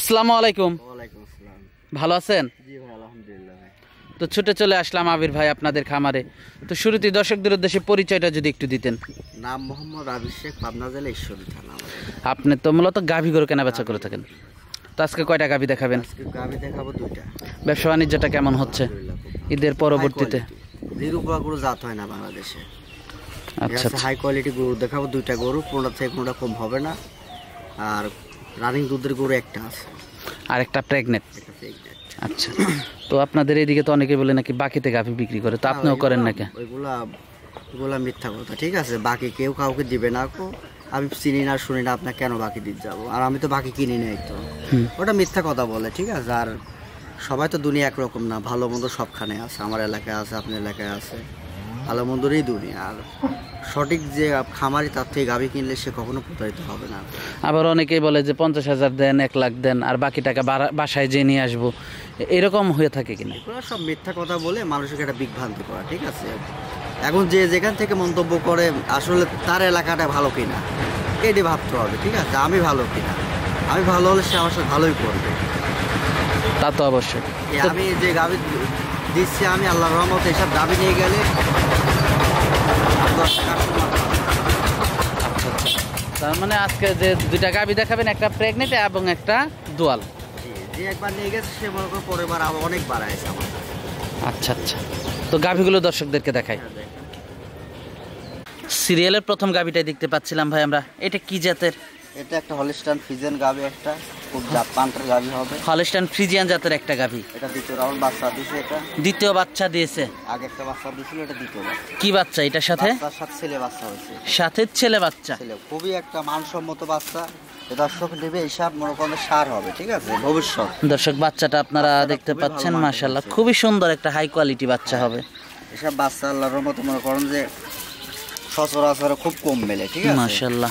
আসসালামু আলাইকুম। ওয়ালাইকুম আসসালাম। ভালো আছেন? জি ভাই, আলহামদুলিল্লাহ ভাই। তো ছুটে চলে আসলাম আবির ভাই আপনাদের খামারে। তো শুরুতেই দর্শকদের উদ্দেশ্যে পরিচয়টা যদি একটু দিতেন। নাম মোহাম্মদ আবির শেখ, পাবনা জেলা ঈশ্বরদী থানা। আপনি তো মূলত গাভী গরু কেনা বেচা করে থাকেন। তো আজকে কয়টা গাভী দেখাবেন? আজকে গাভী দেখাবো দুইটা। ব্যবসা বাণিজ্যটা কেমন হচ্ছে ঈদের পরবর্তীতে? নিরুপা গরু জাত হয় না বাংলাদেশে। আচ্ছা, হাই কোয়ালিটি গরু দেখাবো দুইটা গরু, কোনটা থেকে কোনটা কম হবে না। আর রানিং দুধের গরু একটা আছে, আর একটা প্রেগনেন্ট। আচ্ছা, তো আপনাদের এইদিকে তো অনেকে বলে নাকি বাকিতে গাভী বিক্রি করে, তো আপনিও করেন নাকি? ওইগুলা মিথ্যা কথা, ঠিক আছে? বাকি কেউ কাউকে দিবে না। আমি চিনি না শুনি না, আপনার কেন বাকি দিতে যাবো? আর আমি তো বাকি কিনি নাই, তো ওটা মিথ্যা কথা বলে, ঠিক আছে? আর সবাই তো দুনিয়া একরকম না, ভালো মন্দ সবখানে আছে। আমার এলাকায় আছে, আপনার এলাকায় আছে, ভালো মন্দরই দুনিয়া। আর সঠিক যে খামারি, তার থেকে গাভী কিনলে সে কখনো প্রতারিত হবে না। আবার অনেকেই বলে যে 50,000 দেন, 1 লাখ দেন, আর বাকি টাকা বাসায় যেয়ে নিয়ে আসবো, এরকম হয়ে থাকে কিনা? এগুলো সব মিথ্যা কথা বলে মানুষকে একটা বিভ্রান্তি করা, ঠিক আছে? এখন যে যেখান থেকে মন্তব্য করে, আসলে তার এলাকাটা ভালো কিনা এটি ভাবতে হবে, ঠিক আছে? আমি ভালো কিনা, আমি ভালো হলে সে আমার সাথে ভালোই করবে। তা তো অবশ্যই। আমি যে গাভী দিচ্ছি, আমি আল্লাহর রহমতে এসব গাভী নিয়ে গেলে 10 টাকা। তার মানে আজকে যে দুইটা গাভী দেখাবেন, একটা প্রেগনেন্ট এবং একটা দোয়াল। যে একবার নিয়ে গেছে সে মনে করে পরের বার আবার অনেক বাড়াইছে আমার কাছে। আচ্ছা আচ্ছা, তো গাভীগুলো দর্শকদেরকে দেখাই। সিরিয়ালের প্রথম গাভীটাই দেখতে পাচ্ছিলাম ভাই আমরা, এটা কি জাতের? এটা একটা হলিস্টাইন ফ্রিজিয়ান গাভী, একটা খুব জাতমানের গাভী হবে। হলিস্টাইন ফ্রিজিয়ান জাতের একটা গাভী। এটা দ্বিতীয় রাউন্ড বাচ্চা দিয়েছে। এটা দ্বিতীয় বাচ্চা দিয়েছে। আগে একটা বাচ্চা দিয়েছিল, এটা দ্বিতীয় বাচ্চা। কি বাচ্চা এটার সাথে? তার সাথে ছেলে বাচ্চা হয়েছে। সাথে ছেলে বাচ্চা। ছেলে খুবই একটা মানসম্মত বাচ্চা। দর্শক নেবে হিসাব মনে করেন সার হবে, ঠিক আছে? ভবিষ্যৎ দর্শক বাচ্চাটা আপনারা দেখতে পাচ্ছেন, মাশাআল্লাহ খুবই সুন্দর একটা হাই কোয়ালিটি বাচ্চা হবে। এসব বাচ্চা আল্লাহর মতো মনে করেন যে সচরাচর খুব কম মেলে, ঠিক আছে? মাশাআল্লাহ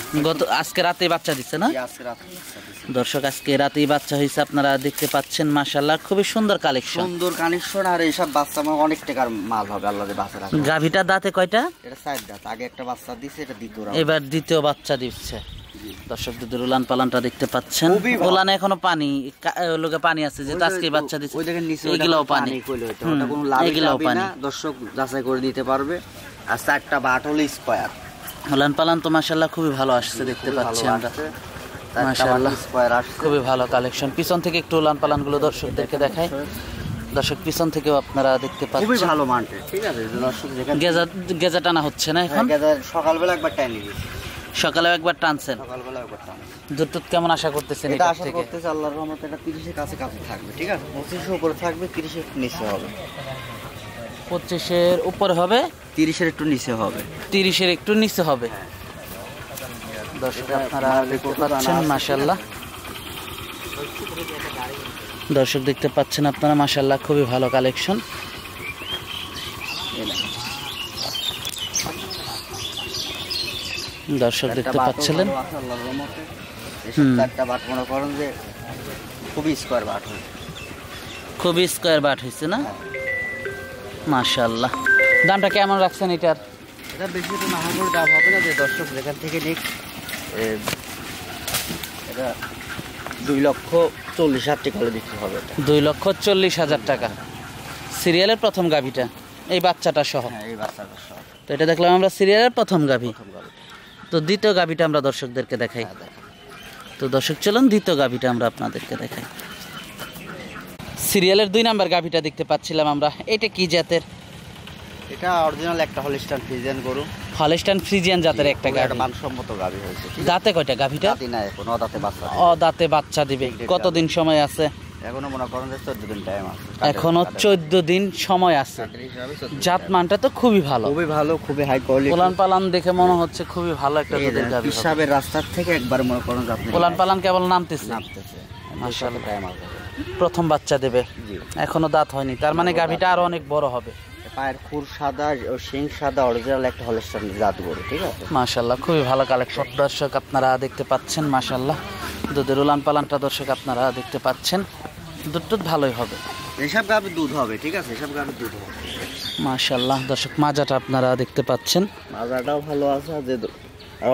আজকে রাতেই বাচ্চা দিচ্ছে না? আজকে রাতে বাচ্চা দিচ্ছে। দর্শক আজকে রাতেই বাচ্চা হয়েছে, আপনারা দেখতে পাচ্ছেন। মাশাআল্লাহ খুবই সুন্দর কালেকশন, সুন্দর কানেকশন। আর এইসব বাচ্চা আমার অনেক টাকার মাল হবে আল্লাহ দিয়ে বাচ্চা রাখবে। গাভীটা দাঁতে কয়টা? এটা 4 দাঁত। আগে একটা বাচ্চা দিছে, এটা দ্বিতীয় রাউন্ড। এবার দ্বিতীয় বাচ্চা দিচ্ছে। দর্শক দুধের উলান পালানটা দেখতে পাচ্ছেন। উলানে এখনো পানি, লোকে পানি আছে, যেটা আজকে বাচ্চা দিচ্ছে। ওই দেখেন নিচে এগুলাও পানি, ওটা কোনো লাভ না। দর্শক যাচাই করে নিতে পারবে। আর 4টা বাট হলো স্কয়ার। উলান পালান তো মাশাআল্লাহ খুবই ভালো আসছে, দেখতে পাচ্ছি আমরা। মাশাআল্লাহ খুবই ভালো কালেকশন। পিছন থেকে একটু উলান পালান গুলো দর্শকদেরকে দেখাই। দর্শক পিছন থেকেও আপনারা দেখতে পাচ্ছেন, খুবই ভালো মানতে, ঠিক আছে? দর্শক যেখানে গেজা টানা হচ্ছে না এখন? সকালবেলা একবার টাইনি দিয়েছি। সকালেও একবার টানছেন? সকালবেলা একবার টানি। দুধ কেমন আশা করতেছেন? এটা আশা করতেছে আল্লাহর রহমতে এটা 30 এর কাছে থাকবে, ঠিক আছে? 25 এর উপরে থাকবে, 30 এর নিচে হবে। 25 এর উপরে হবে, 30 এর একটু নিচে হবে। 30 এর একটু নিচে হবে। দর্শক আপনারা দেখতে পাচ্ছেন মাশাআল্লাহ। দর্শক দেখতে পাচ্ছেন আপনারা মাশাআল্লাহ খুবই ভালো কালেকশন। দর্শক দেখতে পাচ্ছিলেন, একটা বাট মনে করেন যে খুবই স্কয়ার বাট হয়েছে। খুবই স্কয়ার বাট হয়েছে না? মাশাআল্লাহ। দামটা কেমন রাখছেন এটার? এটা বেশি তো না করে দাম হবে না, যে দর্শক যেখান থেকে নিক। এটা 2,40,000 টাকা হলে বিক্রি হবে। 2,40,000 টাকা। সিরিয়ালের প্রথম গাভীটা, এই বাচ্চাটা সহ? হ্যাঁ, এই বাচ্চাটা সহ। তো এটা দেখলাম আমরা সিরিয়ালের প্রথম গাভী। তো দ্বিতীয় গাভীটা আমরা দর্শকদেরকে দেখাই। তো দর্শক চলুন দ্বিতীয় গাভীটা আমরা আপনাদেরকে দেখাই। সিরিয়ালের 2 নাম্বার গাভীটা দেখতে পাচ্ছিলাম আমরা, এটা কি জাতের? এটা অরিজিনাল একটা হলিস্টাইন ফ্রিজিয়ান গরু। হলিস্টাইন ফ্রিজিয়ান জাতের একটা গাভী। মানসম্মত গাভী হয়েছে। দাঁতে কয়টা গাভীটা? দাঁতে না, এখন দাঁতে বাচ্চা। দাঁতে বাচ্চা দিবে। কতদিন সময় আছে? এখনো মনে করেন যে 14 দিন টাইম আছে। এখনো 14 দিন সময় আছে। জাত মানটা তো খুবই ভালো, খুবই ভালো, খুবই হাই কোয়ালিটি। উলান পালান দেখে মনে হচ্ছে খুবই ভালো একটা দুধের গাভী। হিসাবের রাস্তার থেকে একবার মনে করেন যে আপনি উলান পালান কেবল নামতেছে। মাশাআল্লাহ টাইম আছে। প্রথম বাচ্চা দেবে, এখনো দাঁত হয়নি, তার মানে গাভীটা আরো অনেক বড় হবে। পায়ের খুর সাদা ও শিং সাদা, অরিজিনাল একটা হলিস্টাইন জাত গরু, ঠিক আছে? মাশাআল্লাহ খুবই ভালো কালেকশন। দর্শক আপনারা দেখতে পাচ্ছেন মাশাআল্লাহ দুধের উলান পালানটা দর্শক আপনারা দেখতে পাচ্ছেন। দুধ ভালোই হবে, এসব গাভী দুধ হবে, ঠিক আছে? এসব গাভী দুধ হবে মাশাআল্লাহ। দর্শক মাজাটা আপনারা দেখতে পাচ্ছেন, মাজাটাও ভালো আছে। যে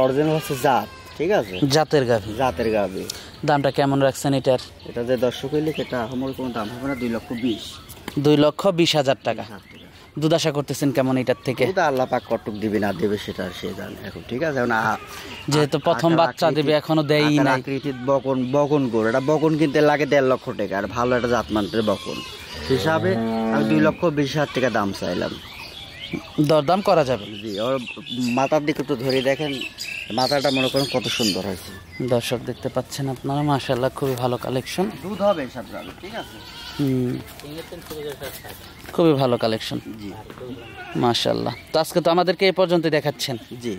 অরিজিনাল হচ্ছে জাত, ঠিক আছে? জাতের গাভী। জাতের গাভী দামটা কেমন রাখছেন এটার? এটা যে দর্শক হইলে এটা আমার কোনো দাম হবে না, 2,20,000। 2,20,000 টাকা। দুধ আশা করতেছেন কেমন এটার থেকে? ওটা আল্লাহ পাক কটুক দিবে না দেবে সেটা সে জানে এখন, ঠিক আছে। এখন যেহেতু প্রথম বাচ্চা দেবে, এখনো দেয়ই নাই। আকৃতির বকন গরু, এটা বকন কিনতে লাগে 1.5 লক্ষ টাকা, আর ভালো একটা জাতমানের বকন হিসাবে আমি 2,20,000 টাকা দাম চাইলাম। দরদাম করা যাবে? জি। ওর মাথার দিকে তো ধরে দেখেন, মাথাটা মনে করেন কত সুন্দর হয়েছে। দর্শক দেখতে পাচ্ছেন আপনারা, মাশাআল্লাহ খুবই ভালো কালেকশন। দুধ হবে সব যাবে, ঠিক আছে। খুবই ভালো কালেকশন। জি মাশাআল্লাহ। তো আজকে তো আমাদেরকে এই পর্যন্ত দেখাচ্ছেন। জি।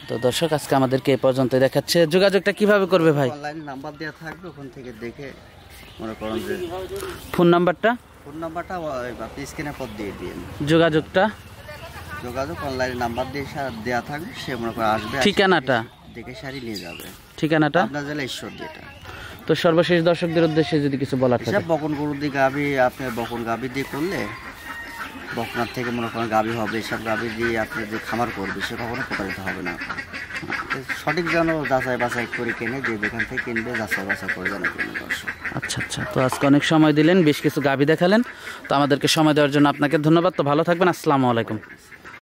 তো দর্শক আজকে আমাদেরকে এই পর্যন্ত দেখাচ্ছে। যোগাযোগটা কিভাবে করবে ভাই? অনলাইন নাম্বার দেওয়া থাকবে, ওখান থেকে দেখে মনে করেন যে ফোন নাম্বারটা আপনি স্ক্রিনের পর দিয়ে দিন। যোগাযোগ অনলাইনে নাম্বার দিয়ে দেওয়া থাকবে, সে মনে করে আসবে, ঠিকানাটা দেখে শাড়ি নিয়ে যাবে। ঠিকানাটা আপনার জেলা ঈশ্বর যেটা। তো সর্বশেষ দর্শকদের উদ্দেশ্যে যদি কিছু বলার থাকে? বকন গরুর দিয়ে গাভি, আপনি বকন গাভি দিয়ে করলে বকনার থেকে মনে করেন গাভি হবে, এসব গাভি দিয়ে আপনি যে খামার করবে সে কখনো প্রতারিত হবে না। সঠিক যেন যাচাই বাছাই করে কেনে, যে যেখান থেকে কিনবে যাচাই বাছাই করে যেন কিনে দর্শক। আচ্ছা। তো আজকে অনেক সময় দিলেন, বেশ কিছু গাভি দেখালেন। তো আমাদেরকে সময় দেওয়ার জন্য আপনাকে ধন্যবাদ। তো ভালো থাকবেন। আসসালামু আলাইকুম।